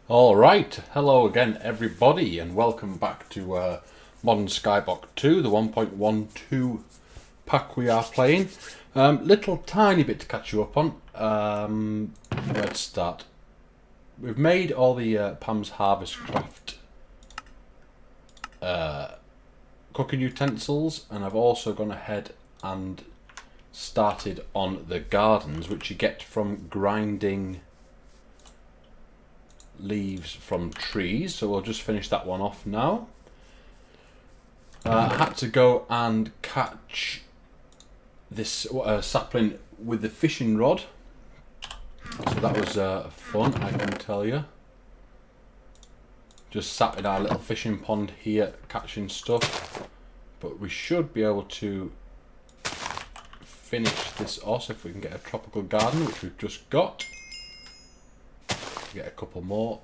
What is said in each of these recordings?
Alright, hello again everybody and welcome back to Modern Skyblock 2, the 1.12 pack we are playing. Little tiny bit to catch you up on. Let's start. We've made all the Pam's Harvest Craft cooking utensils, and I've also gone ahead and started on the gardens, which you get from grinding leaves from trees. So we'll just finish that one off now. I had to go and catch this sapling with the fishing rod, so that was fun, I can tell you. Just sat in our little fishing pond here catching stuff, but we should be able to finish this off if we can get a tropical garden, which we've just got. Get a couple more.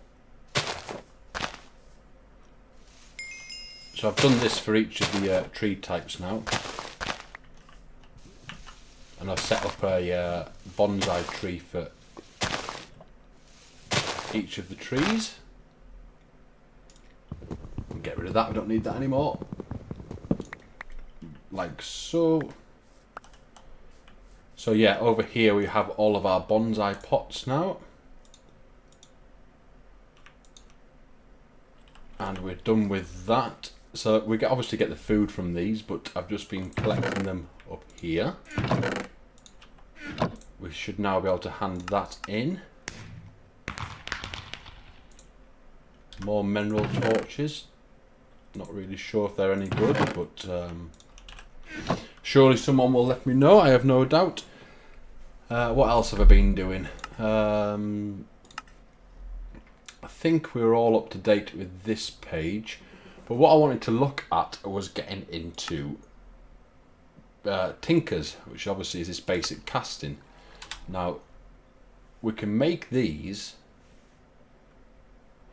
So I've done this for each of the tree types now, and I've set up a bonsai tree for each of the trees. Get rid of that, we don't need that anymore. Like so. So yeah, over here we have all of our bonsai pots now. And we're done with that. So we obviously get the food from these, but I've just been collecting them up here. We should now be able to hand that in. More mineral torches. Not really sure if they're any good, but surely someone will let me know, I have no doubt. What else have I been doing? I think we're all up to date with this page, but what I wanted to look at was getting into tinkers, which obviously is this basic casting. Now, we can make these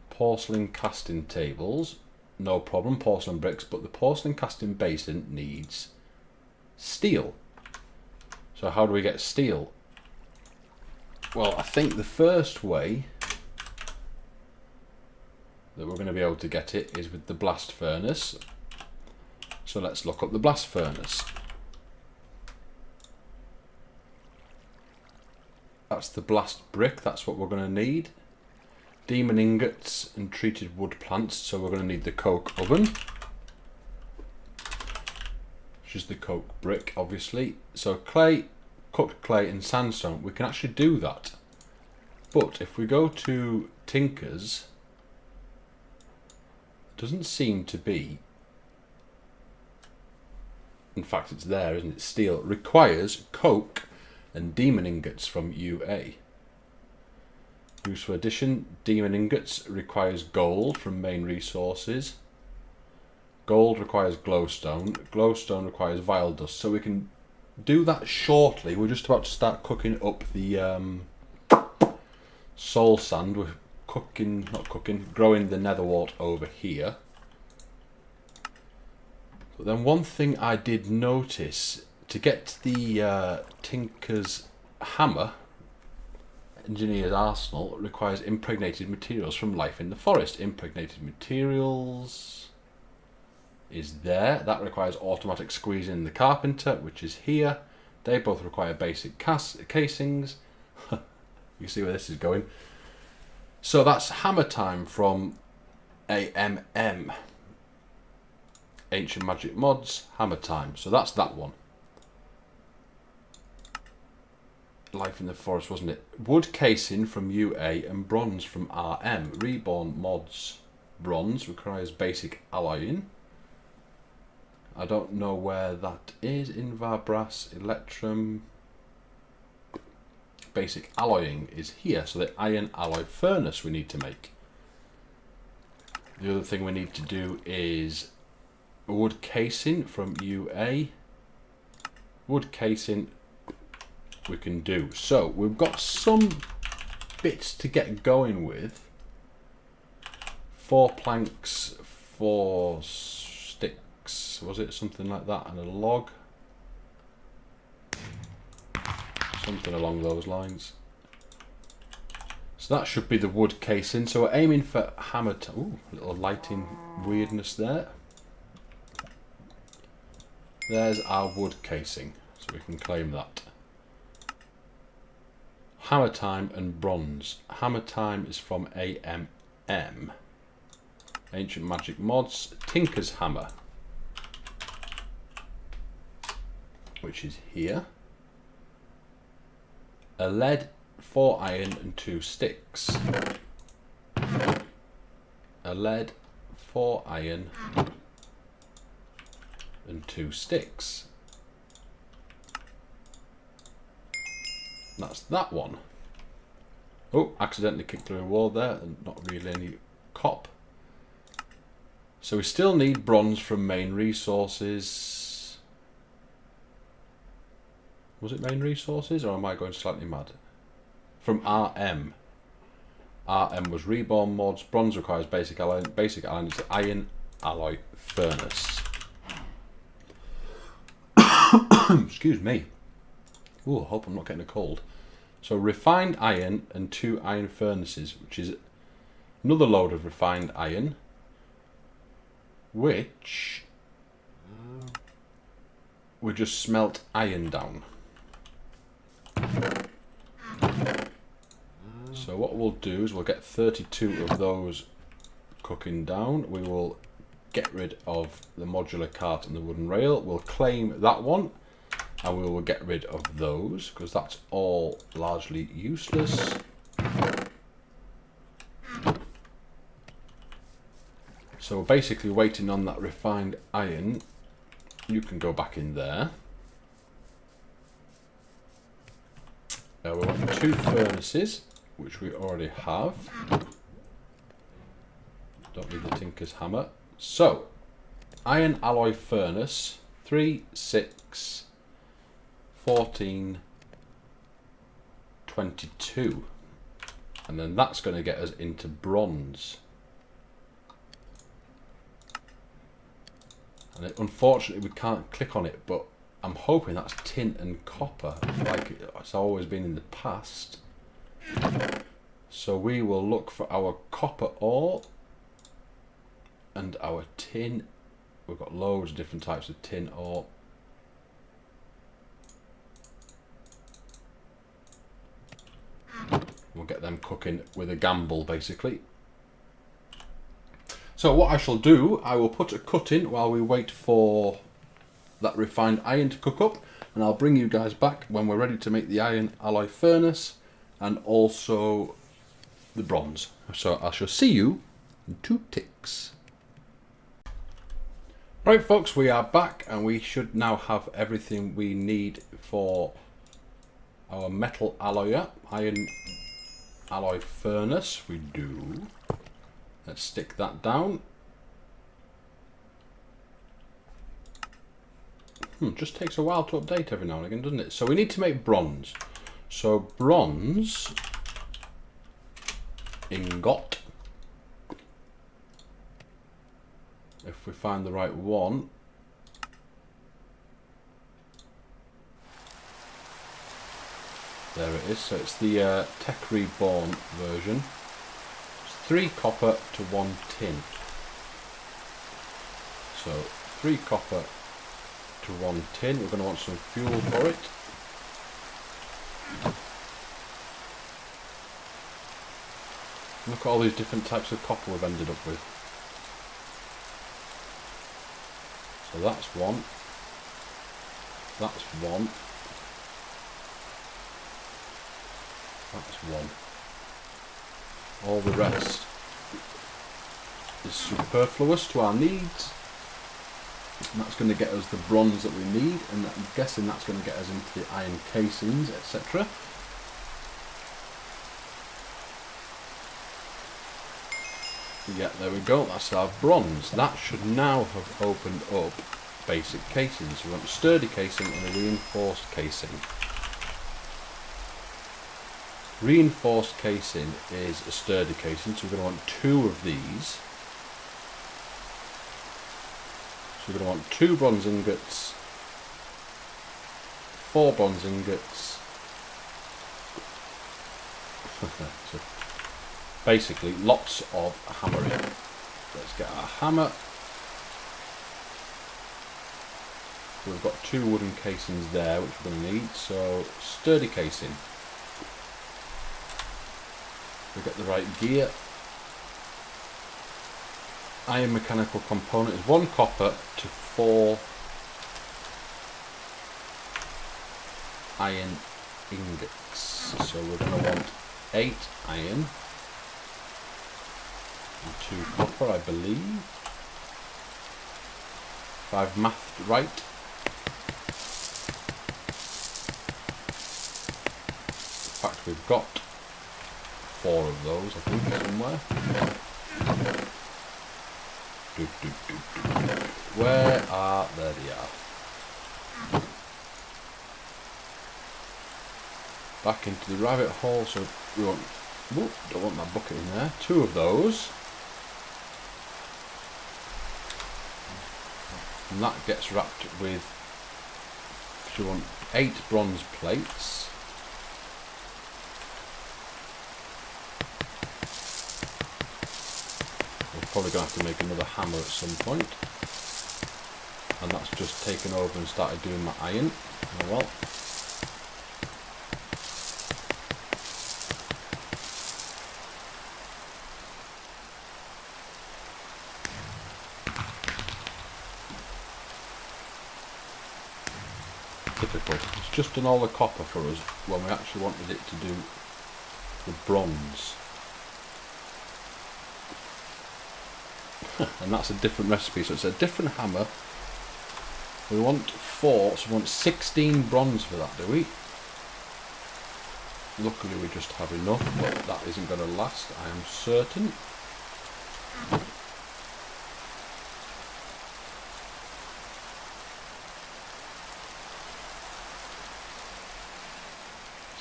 porcelain casting tables, no problem, porcelain bricks, but the porcelain casting basin needs steel. So how do we get steel? Well, I think the first way that we're going to be able to get it is with the blast furnace. So let's look up the blast furnace. That's the blast brick, that's what we're going to need. Demon ingots and treated wood plants, so we're going to need the coke oven, which is the coke brick obviously. So clay, cooked clay and sandstone, we can actually do that. But if we go to tinkers, doesn't seem to be, in fact it's there, isn't it? Steel requires coke and demon ingots from UA. Useful addition, demon ingots requires gold from main resources. Gold requires glowstone. Glowstone requires vile dust. So we can do that shortly. We're just about to start cooking up the soul sand. We're growing the netherwort over here. But then one thing I did notice, to get the tinker's hammer, engineer's arsenal, requires impregnated materials from life in the forest. Impregnated materials is there. That requires automatic squeezing in the carpenter, which is here. They both require basic casings. You see where this is going. So that's hammer time from AMM. Ancient Magic Mods, hammer time. So that's that one. Life in the forest, wasn't it? Wood casing from UA and bronze from RM. Reborn mods. Bronze requires basic alloying. I don't know where that is. Invar brass, electrum. Basic alloying is here, so the iron alloy furnace we need to make. The other thing we need to do is wood casing from UA. Wood casing we can do. So we've got some bits to get going with. 4 planks, 4 sticks, was it something like that, and a log. Something along those lines. So that should be the wood casing. So we're aiming for hammer time. Ooh, a little lighting weirdness there. There's our wood casing, so we can claim that. Hammer time and bronze. Hammer time is from AMM. Ancient Magic Mods. Tinker's Hammer, which is here. A lead, 4 iron and 2 sticks. A lead, 4 iron and 2 sticks. That's that one. Oh, accidentally kicked through a wall there, and not really any cop. So we still need bronze from main resources. Was it main resources, or am I going slightly mad? From RM. RM was reborn mods. Bronze requires basic alloy. Basic alloy is the iron alloy furnace. Excuse me. Ooh, I hope I'm not getting a cold. So refined iron and 2 iron furnaces, which is another load of refined iron, which we just smelt iron down. So what we'll do is we'll get 32 of those cooking down. We will get rid of the modular cart and the wooden rail. We'll claim that one, and we will get rid of those because that's all largely useless. So we're basically waiting on that refined iron. You can go back in there. We want 2 furnaces, which we already have. Don't need the Tinker's Hammer. So, iron alloy furnace, 3, 6, 14, 22. And then that's going to get us into bronze. And unfortunately we can't click on it, but I'm hoping that's tin and copper, like it's always been in the past. So we will look for our copper ore and our tin. We've got loads of different types of tin ore. We'll get them cooking with a gamble, basically. So what I shall do, I will put a cut in while we wait for that refined iron to cook up, and I'll bring you guys back when we're ready to make the iron alloy furnace and also the bronze. So I shall see you in 2 ticks. Right folks, we are back and we should now have everything we need for our metal alloyer, iron alloy furnace. We do. Let's stick that down. Just takes a while to update every now and again, doesn't it? So we need to make bronze. So bronze ingot. If we find the right one. There it is. So it's the Tech Reborn version. It's 3 copper to 1 tin. So 3 copper to 1 tin. We're going to want some fuel for it. Look at all these different types of copper we've ended up with. So that's one. That's one. That's one. All the rest is superfluous to our needs. And that's going to get us the bronze that we need, and I'm guessing that's going to get us into the iron casings, etc. Yeah, there we go, that's our bronze. That should now have opened up basic casings. We want a sturdy casing and a reinforced casing. Reinforced casing is a sturdy casing, so we're going to want 2 of these. So we're going to want 2 bronze ingots, 4 bronze ingots, basically lots of hammering. Let's get our hammer. We've got 2 wooden casings there which we're going to need, so sturdy casing. We get the right gear. Iron mechanical component is 1 copper to 4 iron ingots. So we're going to want 8 iron and 2 copper, I believe. If I've mathed right. In fact, we've got 4 of those, I think, somewhere. Where are... there they are. Back into the rabbit hole, so we want... whoop, don't want that bucket in there. 2 of those. And that gets wrapped with... so we want 8 bronze plates. Probably going to have to make another hammer at some point, and that's just taken over and started doing my iron. Oh well. Typical. It's just done all the copper for us when we actually wanted it to do the bronze. And that's a different recipe, so it's a different hammer. We want 4, so we want 16 bronze for that, do we? Luckily we just have enough, but that isn't going to last, I am certain.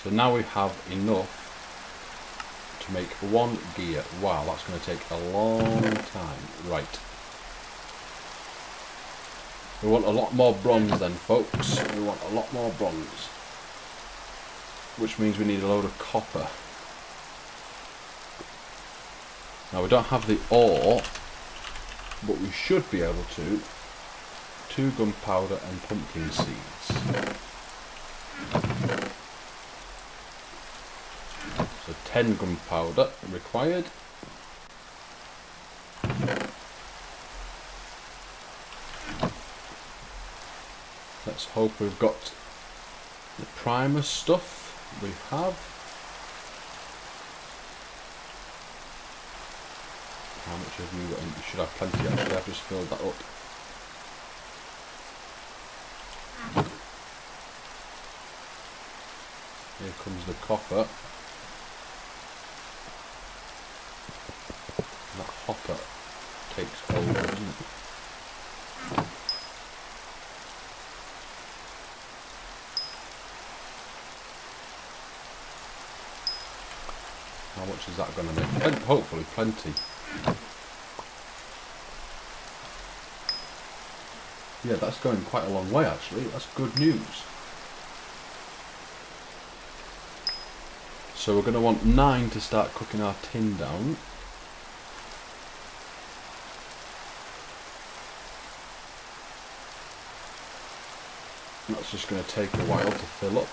So now we have enough to make 1 gear. Wow, that's going to take a long time. Right. We want a lot more bronze then, folks. We want a lot more bronze. Which means we need a load of copper. Now we don't have the ore, but we should be able to. 2 gunpowder and pumpkin seeds. So 10 gunpowder required. Let's hope we've got the primer stuff. We have. How much have you got? You should have plenty actually, I've just filled that up. Here comes the copper. That hopper takes over, doesn't it? How much is that going to make? Hopefully plenty. Yeah, that's going quite a long way actually. That's good news. So we're going to want 9 to start cooking our tin down. That's just going to take a while to fill up.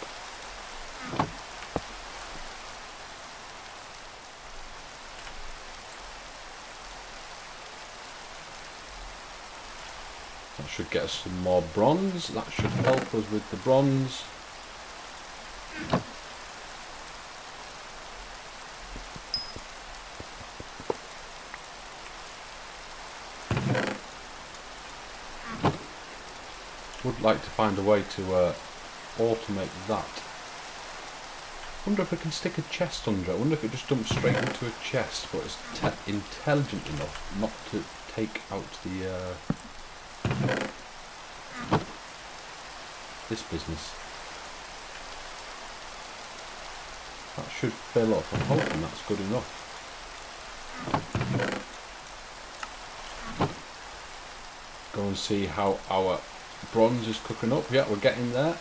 That should get us some more bronze. That should help us with the bronze. Would like to find a way to automate that. Wonder if we can stick a chest under it. I wonder if it just dumps straight into a chest, but it's intelligent enough not to take out the this business. That should fill up. I'm hoping that's good enough. Go and see how our bronze is cooking up. Yeah, we're getting there.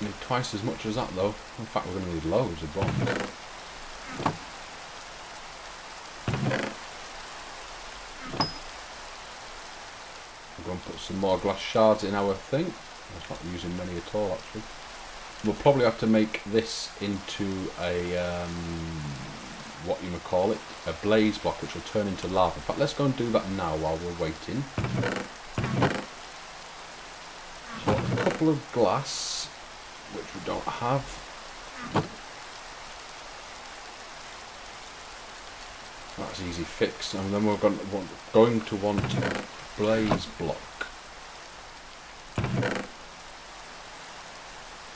Need twice as much as that though. In fact, we're going to need loads of bronze. We're going to put some more glass shards in our thing. It's not using many at all actually. We'll probably have to make this into a what you might call it, a blaze block, which will turn into lava. In fact, let's go and do that now while we're waiting. So a couple of glass, which we don't have. That's easy fix. And then we're going to want a blaze block.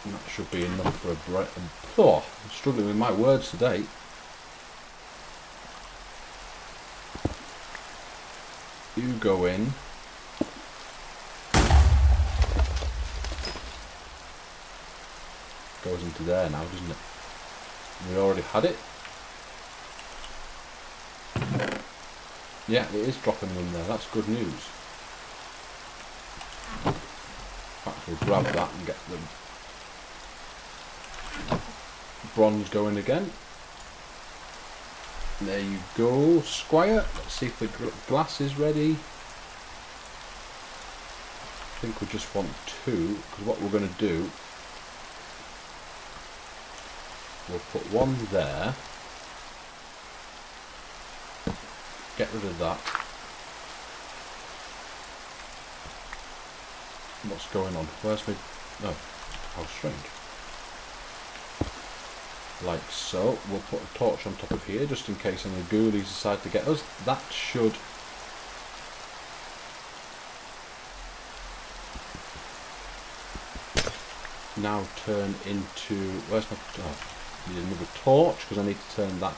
And that should be enough for a bread. Oh, I'm struggling with my words today. You go in. Goes into there now, doesn't it? We already had it. Yeah, it is dropping in there. That's good news. In fact, we'll grab that and get the bronze going again. There you go, Squire. Let's see if the glass is ready. I think we just want 2, because what we're going to do, we'll put 1 there. Get rid of that. What's going on? Where's my... Oh, how strange. Like so. We'll put a torch on top of here just in case any ghoulies decide to get us. That should now turn into... Where's my... Oh, I need another torch because I need to turn that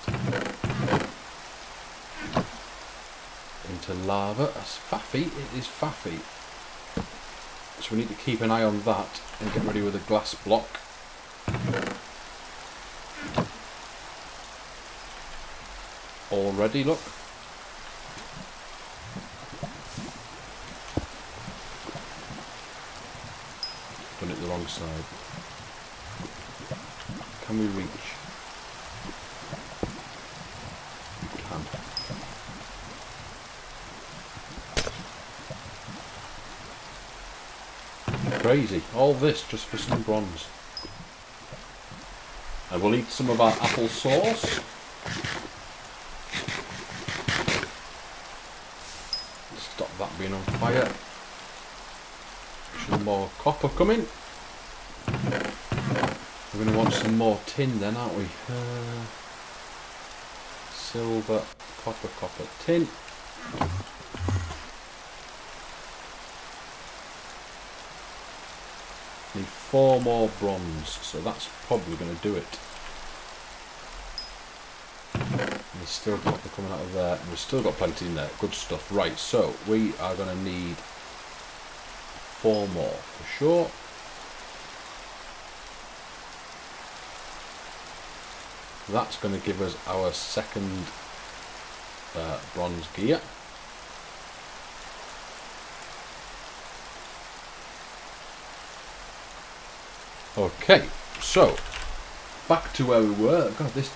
into lava. That's faffy. It is faffy. So we need to keep an eye on that and get ready with a glass block. Already, look. Done it the wrong side. Can we reach? We can. Crazy. All this just for some bronze. And we'll eat some of our apple sauce. Stop that being on fire. Some more copper coming. We're going to want some more tin then, aren't we? Silver, copper, tin. Need 4 more bronze, so that's probably going to do it. And there's still copper coming out of there, and we've still got plenty in there. Good stuff. Right, so we are going to need 4 more for sure. That's going to give us our second bronze gear. Okay, so back to where we were. God, this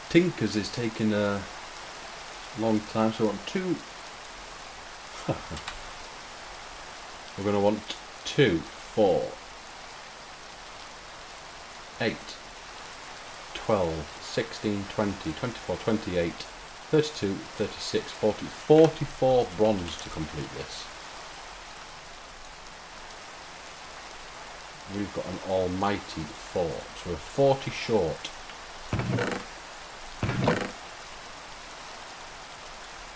Tinkers is taking a long time. So we want 2. We're going to want 2, 4, 8, 12, 16, 20, 24, 28, 32, 36, 40, 44 bronze to complete this. We've got an almighty 4, so we're 40 short.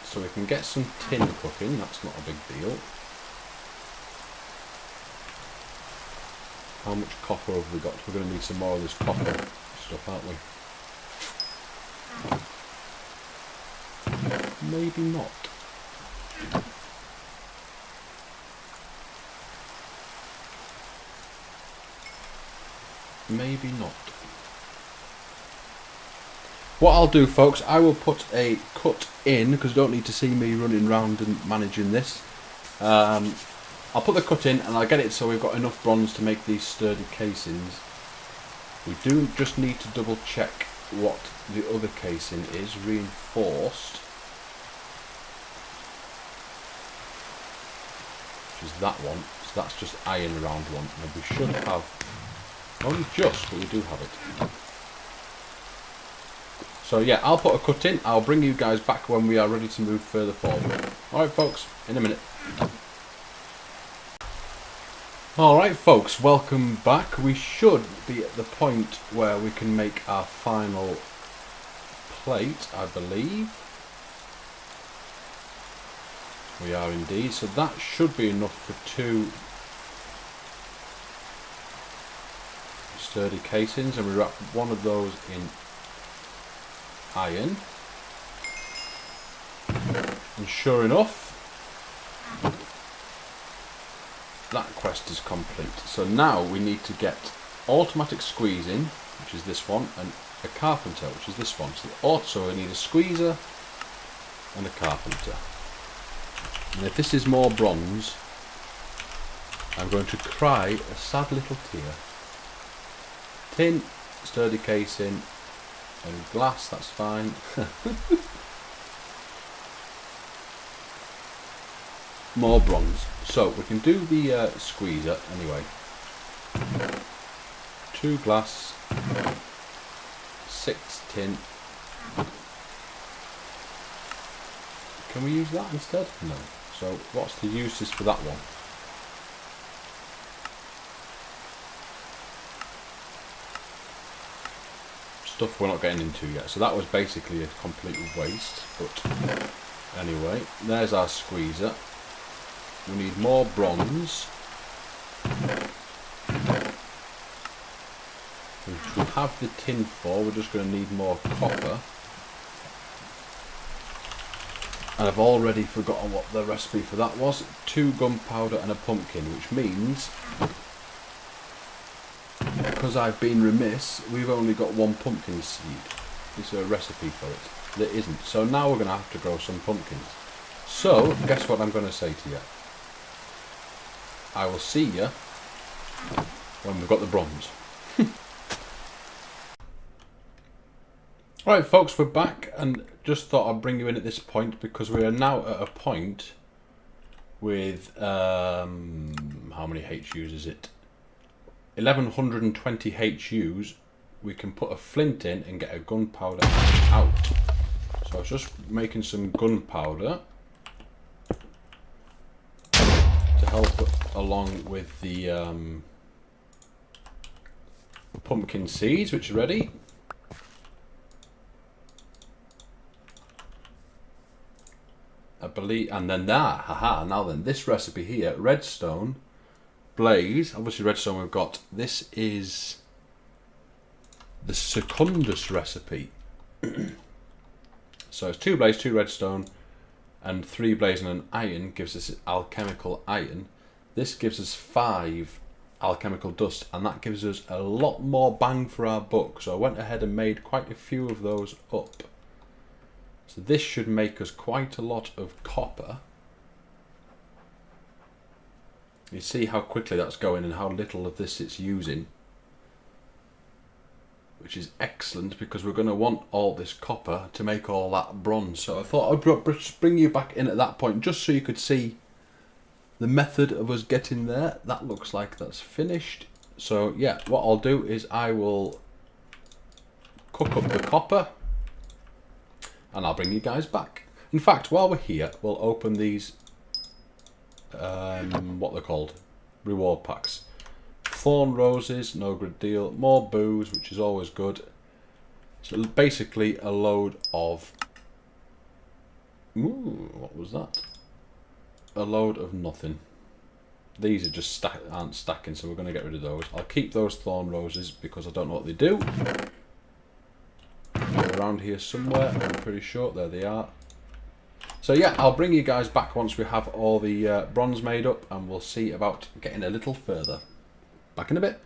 So we can get some tin cooking, that's not a big deal. How much copper have we got? We're going to need some more of this copper stuff, aren't we? Maybe not. Maybe not. What I'll do, folks, I will put a cut in because you don't need to see me running around and managing this. I'll put the cut in and I'll get it so we've got enough bronze to make these sturdy casings. We do just need to double check what the other casing is, reinforced, which is that one. So that's just iron around one, and we should have, only just, but we do have it. So yeah, I'll put a cut in. I'll bring you guys back when we are ready to move further forward. Alright folks, in a minute. Alright folks, welcome back. We should be at the point where we can make our final plate, I believe. We are indeed, so that should be enough for 2 sturdy casings, and we wrap one of those in iron. And sure enough, that quest is complete. So now we need to get automatic squeezing, which is this one, and a carpenter, which is this one. So also we need a squeezer and a carpenter. And if this is more bronze, I'm going to cry a sad little tear. Tin, sturdy casing, and glass, that's fine. More bronze. So we can do the squeezer anyway. 2 glass, 6 tin. Can we use that instead? No. So what's the uses for that one? Stuff we're not getting into yet. So that was basically a complete waste. But anyway, there's our squeezer. We need more bronze, which we have the tin for. We're just going to need more copper. And I've already forgotten what the recipe for that was. 2 gunpowder and a pumpkin, which means, because I've been remiss, we've only got 1 pumpkin seed. Is there a recipe for it? There isn't. So now we're going to have to grow some pumpkins. So, guess what I'm going to say to you? I will see you when we've got the bronze. Alright folks, we're back, and just thought I'd bring you in at this point because we are now at a point with, how many HUs is it? 1120 HUs. We can put a flint in and get a gunpowder out. So I was just making some gunpowder to help along with the pumpkin seeds, which are ready. I believe, and then that, haha, now then, this recipe here, redstone, blaze, obviously redstone we've got, this is the secundus recipe. So it's 2 blaze, 2 redstone, and 3 blaze and an iron gives us alchemical iron. This gives us 5 alchemical dust, and that gives us a lot more bang for our buck. So I went ahead and made quite a few of those up. So this should make us quite a lot of copper. You see how quickly that's going and how little of this it's using. Which is excellent because we're going to want all this copper to make all that bronze. So I thought I'd bring you back in at that point just so you could see the method of us getting there. That looks like that's finished. So yeah, what I'll do is I will cook up the copper and I'll bring you guys back. In fact, while we're here, we'll open these, what they're called, reward packs. Thorn roses, no good deal. More booze, which is always good. So basically a load of, ooh, what was that? A load of nothing. These are just aren't stacking, so we're going to get rid of those. I'll keep those thorn roses because I don't know what they do. They're around here somewhere, I'm pretty sure. There they are. So yeah, I'll bring you guys back once we have all the bronze made up, and we'll see about getting a little further. Back in a bit.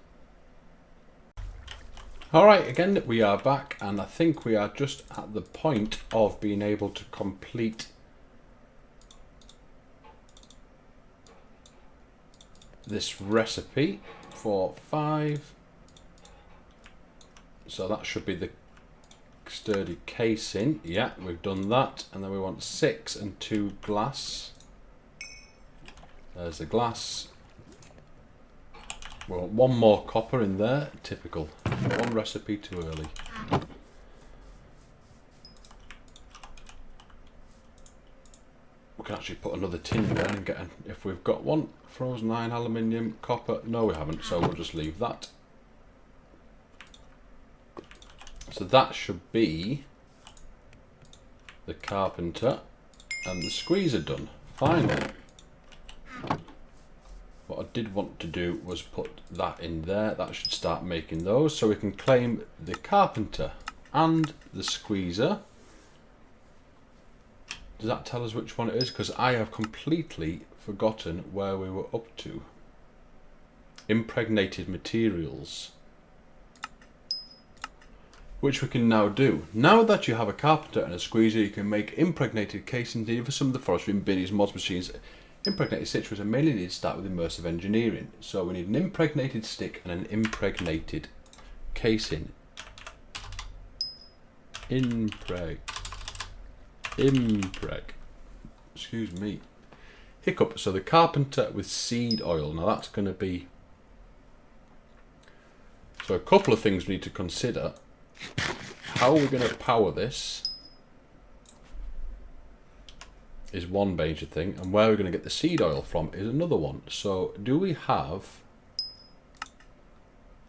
Alright, again, we are back, and I think we are just at the point of being able to complete this recipe for 5. So that should be the sturdy casing. Yeah, we've done that. And then we want 6 and 2 glass. There's the glass. We want 1 more copper in there. Typical. 1 recipe too early. We can actually put another tin there and get if we've got one. Frozen iron, aluminium, copper. No, we haven't, so we'll just leave that. So that should be the carpenter and the squeezer done. Finally. What I did want to do was put that in there. That should start making those, so we can claim the carpenter and the squeezer. Does that tell us which one it is? Because I have completely forgotten where we were up to. Impregnated materials. Which we can now do. Now that you have a carpenter and a squeezer, you can make impregnated casings needed for some of the forestry and binnies mods machines. Impregnated situate are mainly needed to start with immersive engineering. So we need an impregnated stick and an impregnated casing. Excuse me. Hiccup. So the carpenter with seed oil. Now that's going to be... So a couple of things we need to consider. How are we going to power this is one major thing, and where we're going to get the seed oil from is another one. So do we have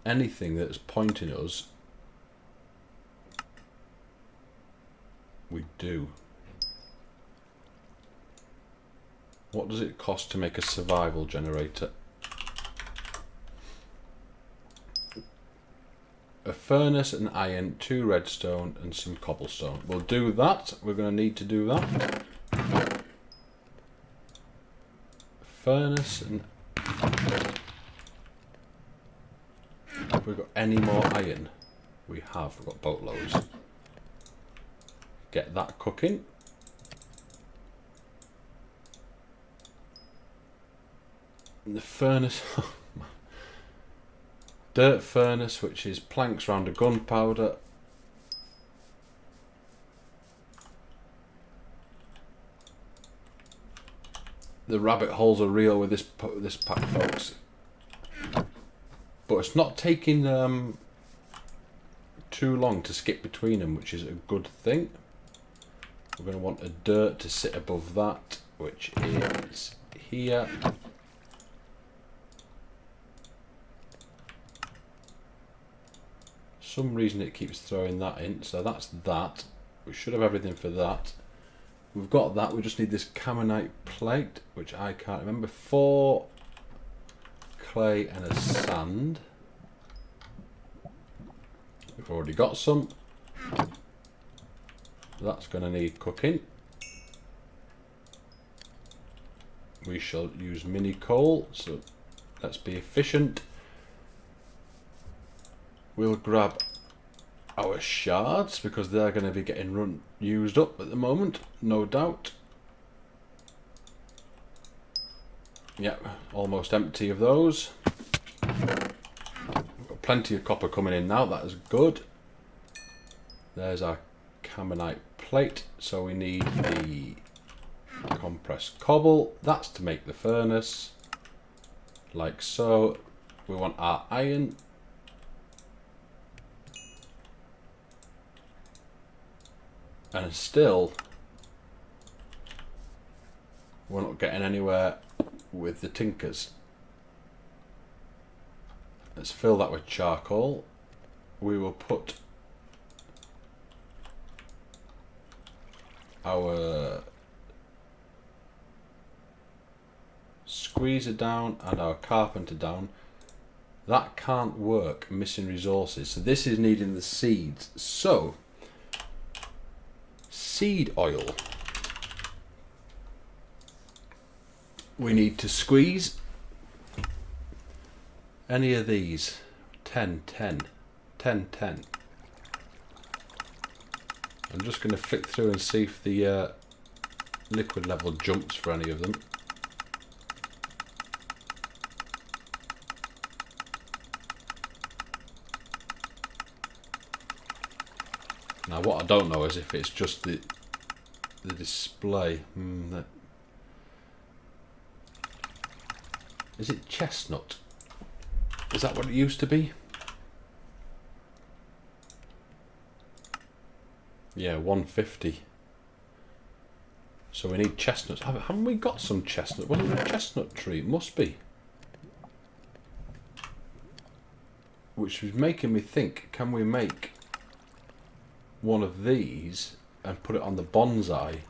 anything that's pointing us? We do. What does it cost to make a survival generator? A furnace, an iron, 2 redstone and some cobblestone. We'll do that. We're going to need to do that. Furnace and... Have we got any more iron? We have. We've got boatloads. Get that cooking. And the furnace... Dirt furnace, which is planks round a gunpowder. The rabbit holes are real with this pack, folks. But it's not taking too long to skip between them, which is a good thing. We're going to want a dirt to sit above that, which is here. Some reason it keeps throwing that in, so that's that. We should have everything for that. We've got that. We just need this commentate plate, which I can't remember. 4 clay and a sand. We've already got some. That's going to need cooking. We shall use mini coal, so let's be efficient. We'll grab our shards because they're going to be getting used up at the moment, no doubt. Yep, almost empty of those. We've got plenty of copper coming in now, that is good. There's our commentate plate, so we need the compressed cobble. That's to make the furnace, like so. We want our iron. And still, we're not getting anywhere with the tinkers. Let's fill that with charcoal. We will put our squeezer down and our carpenter down. That can't work, missing resources. So this is needing the seeds. So seed oil. We need to squeeze any of these. 10, 10, 10, 10. I'm just going to flick through and see if the liquid level jumps for any of them. Now what I don't know is if it's just the display. Is it chestnut? Is that what it used to be? Yeah, 150. So we need chestnuts. Haven't we got some chestnut? Wasn't it a chestnut tree? It must be. Which was making me think, can we make one of these and put it on the bonsai?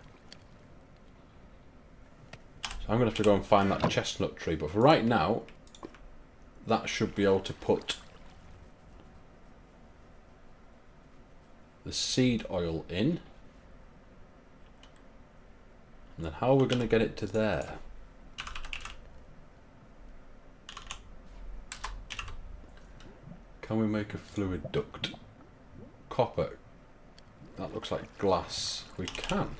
So I'm going to have to go and find that chestnut tree. But for right now, that should be able to put the seed oil in. And then how are we going to get it to there? Can we make a fluid duct? Copper. That looks like glass. We can.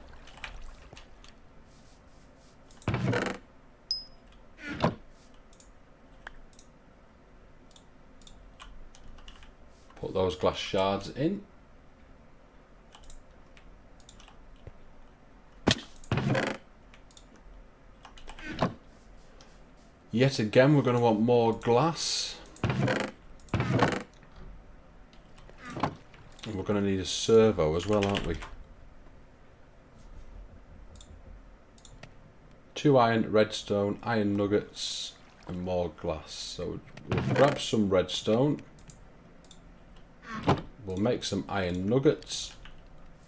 Put those glass shards in. Yet again, we're going to want more glass. And we're going to need a servo as well, aren't we? 2 iron, redstone, iron nuggets, and more glass. So we'll grab some redstone. We'll make some iron nuggets.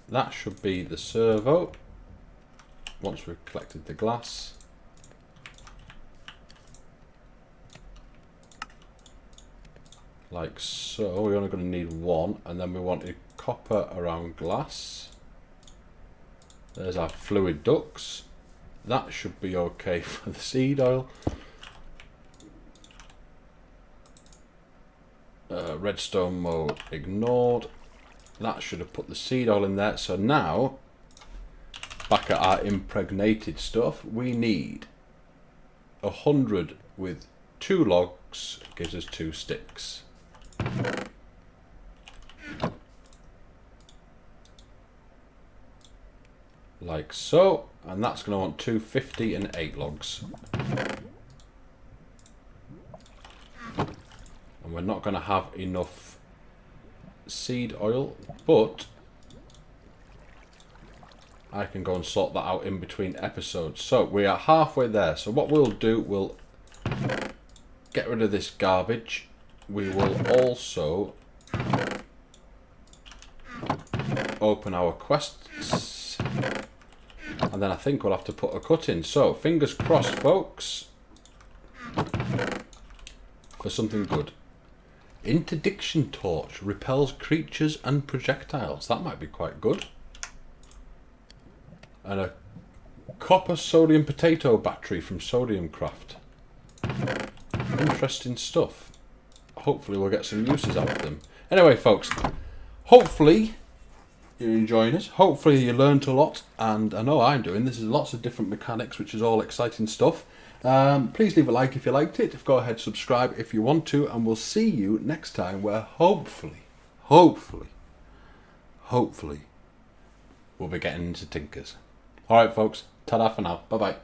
That should be the servo. Once we've collected the glass. Like so. We're only going to need 1, and then we wanted copper around glass. There's our fluid ducts. That should be okay for the seed oil. Redstone mode ignored. That should have put the seed oil in there. So now, back at our impregnated stuff, we need 100 with 2 logs, gives us 2 sticks. Like so, and that's going to want 250 and 8 logs. And we're not going to have enough seed oil, but I can go and sort that out in between episodes. So we are halfway there. So what we'll do, we'll get rid of this garbage. We will also open our quests, and then I think we'll have to put a cut in. So fingers crossed, folks, for something good. Interdiction torch repels creatures and projectiles. That might be quite good. And a copper sodium potato battery from Sodium Craft. Interesting stuff. Hopefully we'll get some uses out of them. Anyway, folks, hopefully you're enjoying it. Hopefully you learnt a lot, and I know I'm doing. This is lots of different mechanics, which is all exciting stuff. Please leave a like if you liked it. Go ahead, subscribe if you want to, and we'll see you next time, where hopefully we'll be getting into tinkers. Alright folks, ta-da for now. Bye bye.